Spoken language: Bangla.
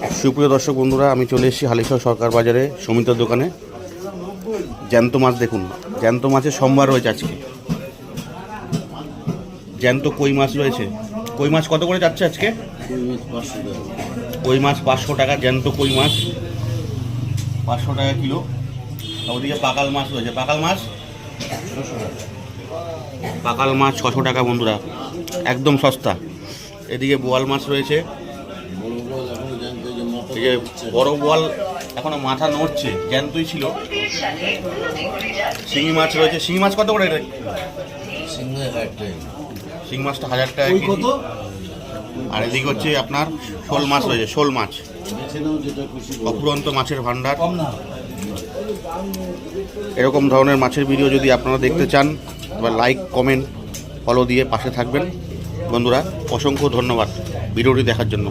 সুপ্রিয় দর্শক বন্ধুরা, আমি চলে এসেছি হালিশহর সরকার বাজারে সমিতার দোকানে। জ্যান্ত মাছ দেখুন, জ্যান্ত মাছের সম্ভার রয়েছে আজকে। জ্যান্ত কই মাছ রয়েছে। কই মাছ কত করে যাচ্ছে আজকে? কই মাছ 500 টাকা, জ্যান্ত কই মাছ 500 টাকা কিলো। ওদিকে পাকাল মাছ রয়েছে। পাকাল মাছ 600 টাকা বন্ধুরা, একদম সস্তা। এদিকে বোয়াল মাছ রয়েছে। এই যে বড় বোয়াল এখনো মাথা নড়ছে, জ্যান্তই ছিল। শিঙি মাছ রয়েছে। শিঙি মাছ কত করে? শিঙি মাছটা 1000 টাকা কেজি। আর এদিকে হচ্ছে আপনার শোল মাছ রয়েছে। শোল মাছ অফুরন্ত মাছের ভান্ডার। এরকম ধরনের মাছের ভিডিও যদি আপনারা দেখতে চান, এবার লাইক, কমেন্ট, ফলো দিয়ে পাশে থাকবেন বন্ধুরা। অসংখ্য ধন্যবাদ ভিডিওটি দেখার জন্য।